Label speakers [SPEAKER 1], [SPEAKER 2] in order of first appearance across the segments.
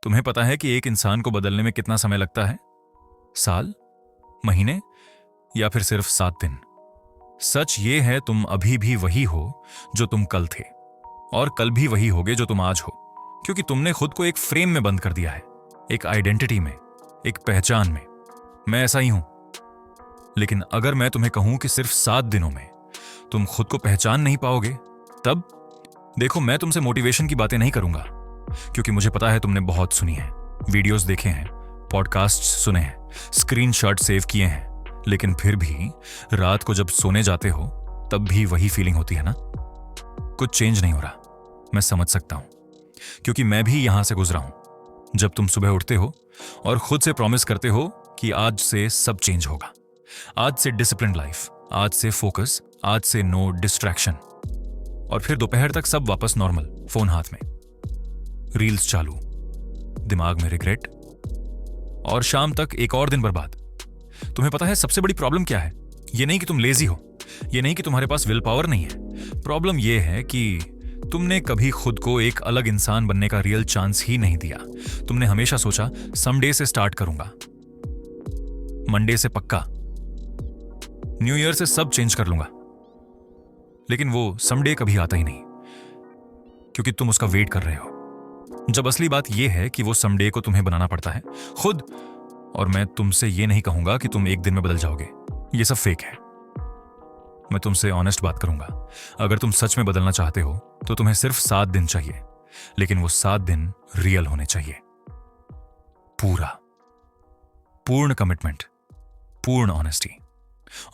[SPEAKER 1] तुम्हें पता है कि एक इंसान को बदलने में कितना समय लगता है? साल, महीने या फिर सिर्फ 7 दिन? सच ये है, तुम अभी भी वही हो जो तुम कल थे, और कल भी वही होगे जो तुम आज हो, क्योंकि तुमने खुद को एक फ्रेम में बंद कर दिया है, एक आइडेंटिटी में, एक पहचान में। मैं ऐसा ही हूं। लेकिन अगर मैं तुम्हें कहूं कि सिर्फ 7 दिनों में तुम खुद को पहचान नहीं पाओगे, तब देखो, मैं तुमसे मोटिवेशन की बातें नहीं करूंगा, क्योंकि मुझे पता है तुमने बहुत सुनी है, वीडियोस देखे हैं, पॉडकास्ट सुने हैं, स्क्रीनशॉट सेव किए हैं, लेकिन फिर भी रात को जब सोने जाते हो तब भी वही फीलिंग होती है ना? कुछ चेंज नहीं हो रहा। मैं समझ सकता हूं, क्योंकि मैं भी यहां से गुजरा हूं। जब तुम सुबह उठते हो और खुद से प्रॉमिस करते हो कि आज से सब चेंज होगा, आज से डिसिप्लिन लाइफ, आज से फोकस, आज से नो डिस्ट्रैक्शन, और फिर दोपहर तक सब वापस नॉर्मल, फोन हाथ में, रील्स चालू, दिमाग में रिग्रेट, और शाम तक एक और दिन बर्बाद। तुम्हें पता है सबसे बड़ी प्रॉब्लम क्या है? ये नहीं कि तुम लेजी हो, ये नहीं कि तुम्हारे पास विल पावर नहीं है। प्रॉब्लम ये है कि तुमने कभी खुद को एक अलग इंसान बनने का रियल चांस ही नहीं दिया। तुमने हमेशा सोचा समडे से स्टार्ट करूंगा, मंडे से पक्का, न्यू ईयर से सब चेंज कर लूंगा। लेकिन वो समडे कभी आता ही नहीं, क्योंकि तुम उसका वेट कर रहे हो। जब असली बात यह है कि वो समडे को तुम्हें बनाना पड़ता है खुद। और मैं तुमसे ये नहीं कहूंगा कि तुम एक दिन में बदल जाओगे, ये सब फेक है। मैं तुमसे ऑनेस्ट बात करूंगा। अगर तुम सच में बदलना चाहते हो तो तुम्हें सिर्फ 7 दिन चाहिए, लेकिन वो 7 दिन रियल होने चाहिए। पूर्ण कमिटमेंट, पूर्ण ऑनेस्टी।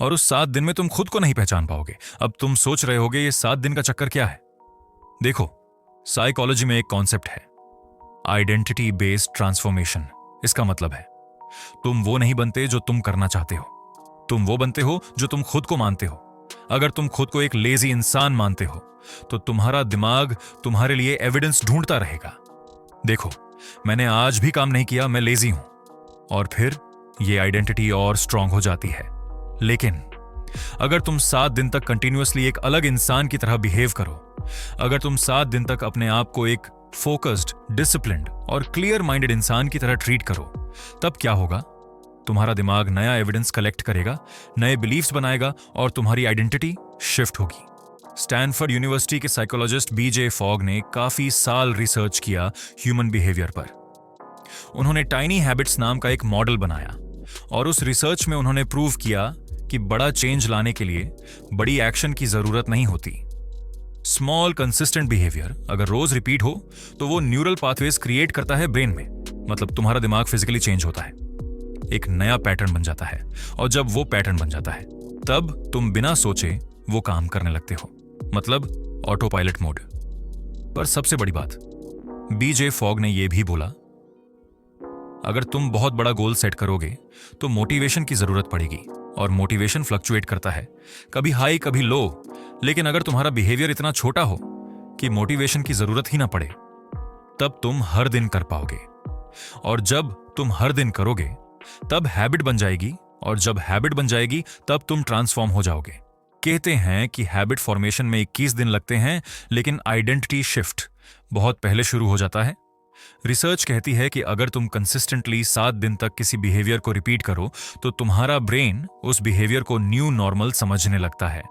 [SPEAKER 1] और उस 7 दिन में तुम खुद को नहीं पहचान पाओगे। अब तुम सोच रहे होगे ये 7 दिन का चक्कर क्या है? देखो, साइकोलॉजी में एक कॉन्सेप्ट है, आइडेंटिटी बेस्ड ट्रांसफॉर्मेशन। इसका मतलब है तुम वो नहीं बनते जो तुम करना चाहते हो, तुम वो बनते हो जो तुम खुद को मानते हो। अगर तुम खुद को एक लेजी इंसान मानते हो तो तुम्हारा दिमाग तुम्हारे लिए एविडेंस ढूंढता रहेगा। देखो, मैंने आज भी काम नहीं किया, मैं लेजी हूं, और फिर ये आइडेंटिटी और स्ट्रांग हो जाती है। लेकिन अगर तुम 7 दिन तक कंटिन्यूअसली एक अलग इंसान की तरह बिहेव करो, अगर तुम 7 दिन तक अपने आप को एक फोकस्ड, डिसिप्लिन्ड और क्लियर माइंडेड इंसान की तरह ट्रीट करो, तब क्या होगा? तुम्हारा दिमाग नया एविडेंस कलेक्ट करेगा, नए बिलीफ्स बनाएगा, और तुम्हारी आइडेंटिटी शिफ्ट होगी। स्टैनफोर्ड यूनिवर्सिटी के साइकोलॉजिस्ट बीजे फॉग ने काफी साल रिसर्च किया ह्यूमन बिहेवियर पर। उन्होंने टाइनी हैबिट्स नाम का एक मॉडल बनाया, और उस रिसर्च में उन्होंने प्रूव किया कि बड़ा चेंज लाने के लिए बड़ी एक्शन की जरूरत नहीं होती। स्मॉल कंसिस्टेंट बिहेवियर अगर रोज रिपीट हो तो वो न्यूरल पाथवेज क्रिएट करता है ब्रेन में। मतलब तुम्हारा दिमाग फिजिकली चेंज होता है, एक नया पैटर्न बन जाता है, और जब वो पैटर्न बन जाता है तब तुम बिना सोचे वो काम करने लगते हो, मतलब ऑटो पायलट मोड। पर सबसे बड़ी बात, बीजे फॉग ने यह भी बोला, अगर तुम बहुत बड़ा गोल सेट करोगे तो मोटिवेशन की जरूरत पड़ेगी, और मोटिवेशन फ्लक्चुएट करता है, कभी हाई कभी लो। लेकिन अगर तुम्हारा बिहेवियर इतना छोटा हो कि मोटिवेशन की जरूरत ही ना पड़े, तब तुम हर दिन कर पाओगे, और जब तुम हर दिन करोगे तब हैबिट बन जाएगी, और जब हैबिट बन जाएगी तब तुम ट्रांसफॉर्म हो जाओगे। कहते हैं कि हैबिट फॉर्मेशन में 21 दिन लगते हैं, लेकिन आइडेंटिटी शिफ्ट बहुत पहले शुरू हो जाता है। रिसर्च कहती है कि अगर तुम कंसिस्टेंटली 7 दिन तक किसी बिहेवियर को रिपीट करो तो तुम्हारा ब्रेन उस बिहेवियर को न्यू नॉर्मल समझने लगता है।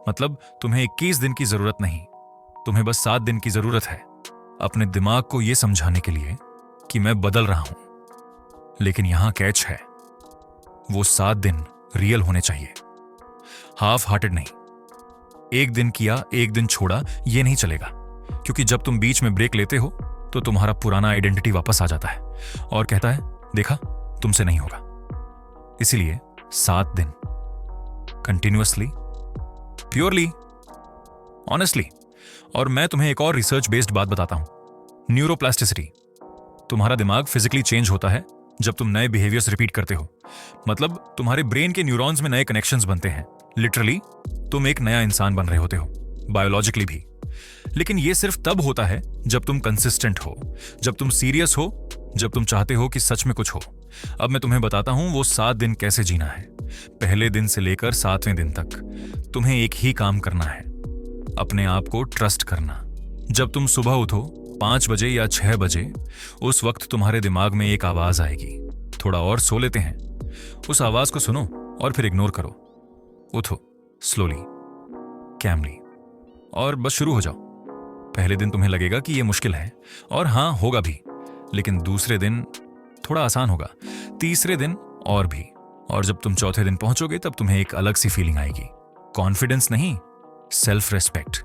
[SPEAKER 1] मतलब तुम्हें 21 दिन की जरूरत नहीं, तुम्हें बस 7 दिन की जरूरत है अपने दिमाग को यह समझाने के लिए कि मैं बदल रहा हूं। लेकिन यहां कैच है, वो 7 दिन रियल होने चाहिए, हाफ हार्टेड नहीं। एक दिन किया, एक दिन छोड़ा, ये नहीं चलेगा, क्योंकि जब तुम बीच में ब्रेक लेते हो तो तुम्हारा पुराना आइडेंटिटी वापस आ जाता है और कहता है, देखा, तुमसे नहीं होगा। इसीलिए 7 दिन कंटिन्यूअसली, प्योरली, ऑनेस्टली। और मैं तुम्हें एक और रिसर्च बेस्ड बात बताता हूं, न्यूरोप्लास्टिसिटी। तुम्हारा दिमाग फिजिकली चेंज होता है जब तुम नए बिहेवियर्स रिपीट करते हो। मतलब तुम्हारे ब्रेन के न्यूरॉन्स में नए कनेक्शंस बनते हैं। लिटरली तुम एक नया इंसान बन रहे होते हो, बायोलॉजिकली भी। लेकिन यह सिर्फ तब होता है जब तुम कंसिस्टेंट हो, जब तुम सीरियस हो, जब तुम चाहते हो कि सच में कुछ हो। अब मैं तुम्हें बताता हूं वो 7 दिन कैसे जीना है। पहले दिन से लेकर 7वें दिन तक तुम्हें एक ही काम करना है, अपने आप को ट्रस्ट करना। जब तुम सुबह उठो 5 बजे या 6 बजे उस वक्त तुम्हारे दिमाग में एक आवाज आएगी, थोड़ा और सो लेते हैं। उस आवाज को सुनो और फिर इग्नोर करो। उठो स्लोली, कैमली, और बस शुरू हो जाओ। पहले दिन तुम्हें लगेगा कि यह मुश्किल है, और हाँ होगा भी, लेकिन दूसरे दिन थोड़ा आसान होगा, तीसरे दिन और भी, और जब तुम चौथे दिन पहुंचोगे तब तुम्हें एक अलग सी फीलिंग आएगी। कॉन्फिडेंस नहीं, सेल्फ रेस्पेक्ट,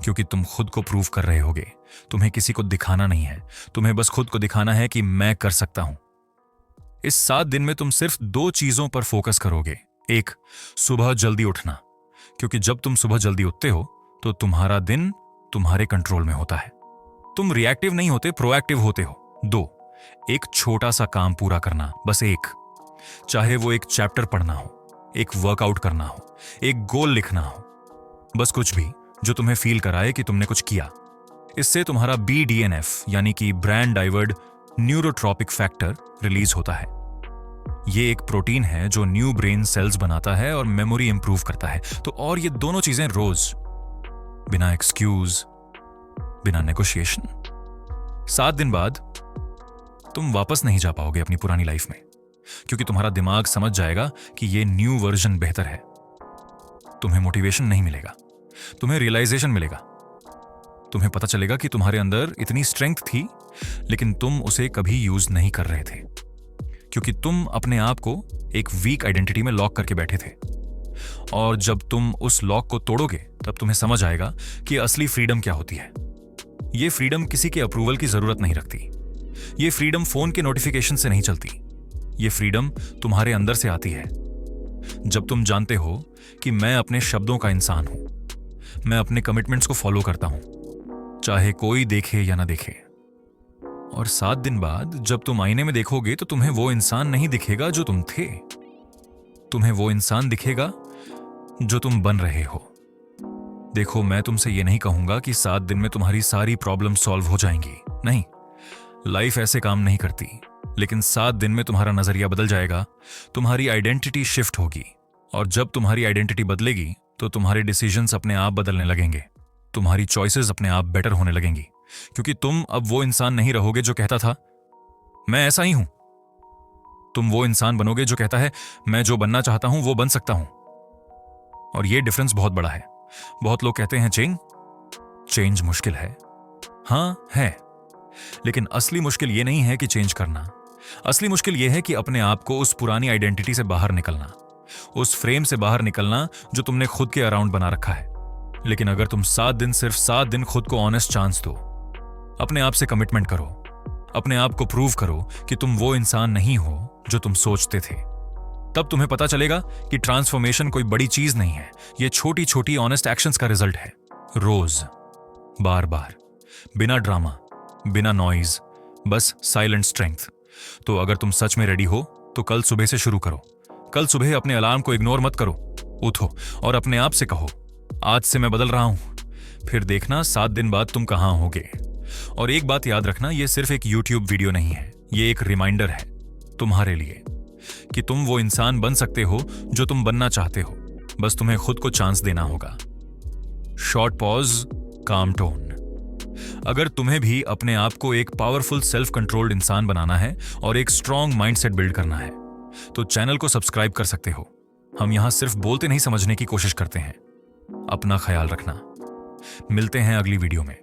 [SPEAKER 1] क्योंकि तुम खुद को प्रूव कर रहे होगे। तुम्हें किसी को दिखाना नहीं है, तुम्हें बस खुद को दिखाना है कि मैं कर सकता हूं। इस 7 दिन में तुम सिर्फ 2 चीजों पर फोकस करोगे। एक, सुबह जल्दी उठना, क्योंकि जब तुम सुबह जल्दी उठते हो तो तुम्हारा दिन तुम्हारे कंट्रोल में होता है। तुम रिएक्टिव नहीं होते, प्रोएक्टिव होते हो। 2, एक छोटा सा काम पूरा करना, बस एक, चाहे वो एक चैप्टर पढ़ना हो, एक वर्कआउट करना हो, एक गोल लिखना हो, बस कुछ भी जो तुम्हें फील कराए कि तुमने कुछ किया। इससे तुम्हारा BDNF यानी कि ब्रेन डाइवर्ड न्यूरोट्रॉपिक फैक्टर रिलीज होता है। ये एक प्रोटीन है जो न्यू ब्रेन सेल्स बनाता है और मेमोरी इंप्रूव करता है। तो और ये दोनों चीजें रोज, बिना एक्सक्यूज, बिना नेगोशिएशन। 7 दिन बाद तुम वापस नहीं जा पाओगे अपनी पुरानी लाइफ में, क्योंकि तुम्हारा दिमाग समझ जाएगा कि ये न्यू वर्जन बेहतर है। तुम्हें मोटिवेशन नहीं मिलेगा, तुम्हें रियलाइजेशन मिलेगा। तुम्हें पता चलेगा कि तुम्हारे अंदर इतनी स्ट्रेंथ थी, लेकिन तुम उसे कभी यूज नहीं कर रहे थे, क्योंकि तुम अपने आप को एक वीक आइडेंटिटी में लॉक करके बैठे थे। और जब तुम उस लॉक को तोड़ोगे तब तुम्हें समझ आएगा कि असली फ्रीडम क्या होती है। ये फ्रीडम किसी के अप्रूवल की जरूरत नहीं रखती। ये फ्रीडम फोन के नोटिफिकेशन से नहीं चलती। ये फ्रीडम तुम्हारे अंदर से आती है। जब तुम जानते हो कि मैं अपने शब्दों का इंसान हूं, मैं अपने कमिटमेंट्स को फॉलो करता हूं, चाहे कोई देखे या ना देखे। और 7 दिन बाद जब तुम आईने में देखोगे तो तुम्हें वो इंसान नहीं दिखेगा जो तुम थे, तुम्हें वो इंसान दिखेगा जो तुम बन रहे हो। देखो, मैं तुमसे ये नहीं कहूंगा कि 7 दिन में तुम्हारी सारी प्रॉब्लम सॉल्व हो जाएंगी, नहीं, लाइफ ऐसे काम नहीं करती। लेकिन 7 दिन में तुम्हारा नजरिया बदल जाएगा, तुम्हारी आइडेंटिटी शिफ्ट होगी, और जब तुम्हारी आइडेंटिटी बदलेगी तो तुम्हारे डिसीजंस अपने आप बदलने लगेंगे, तुम्हारी चॉइसेस अपने आप बेटर होने लगेंगी, क्योंकि तुम अब वो इंसान नहीं रहोगे जो कहता था मैं ऐसा ही हूं। तुम वो इंसान बनोगे जो कहता है मैं जो बनना चाहता हूं वो बन सकता हूं। और ये डिफरेंस बहुत बड़ा है। बहुत लोग कहते हैं चेंज मुश्किल है। हां है, लेकिन असली मुश्किल ये नहीं है कि चेंज करना। असली मुश्किल ये है कि अपने आप को उस पुरानी आइडेंटिटी से बाहर निकलना, उस फ्रेम से बाहर निकलना जो तुमने खुद के अराउंड बना रखा है। लेकिन अगर तुम 7 दिन, सिर्फ 7 दिन खुद को ऑनेस्ट चांस दो, अपने आप से कमिटमेंट करो, अपने आप को प्रूव करो कि तुम वो इंसान नहीं हो जो तुम सोचते थे, तब तुम्हें पता चलेगा कि ट्रांसफॉर्मेशन कोई बड़ी चीज नहीं है। ये छोटी छोटी ऑनेस्ट एक्शंस का रिजल्ट है। रोज, बार बार, बिना ड्रामा, बिना नॉइज, बस साइलेंट स्ट्रेंथ। तो अगर तुम सच में रेडी हो तो कल सुबह से शुरू करो। कल सुबह अपने अलार्म को इग्नोर मत करो, उठो और अपने आप से कहो आज से मैं बदल रहा हूं। फिर देखना 7 दिन बाद तुम कहां होगे। और एक बात याद रखना, यह सिर्फ एक YouTube वीडियो नहीं है, ये एक रिमाइंडर है तुम्हारे लिए कि तुम वो इंसान बन सकते हो जो तुम बनना चाहते हो। बस तुम्हें खुद को चांस देना होगा। शॉर्ट पॉज, काम टोन। अगर तुम्हें भी अपने आप को एक पावरफुल सेल्फ कंट्रोल्ड इंसान बनाना है और एक स्ट्रॉन्ग माइंडसेट बिल्ड करना है तो चैनल को सब्सक्राइब कर सकते हो। हम यहां सिर्फ बोलते नहीं, समझने की कोशिश करते हैं। अपना ख्याल रखना। मिलते हैं अगली वीडियो में।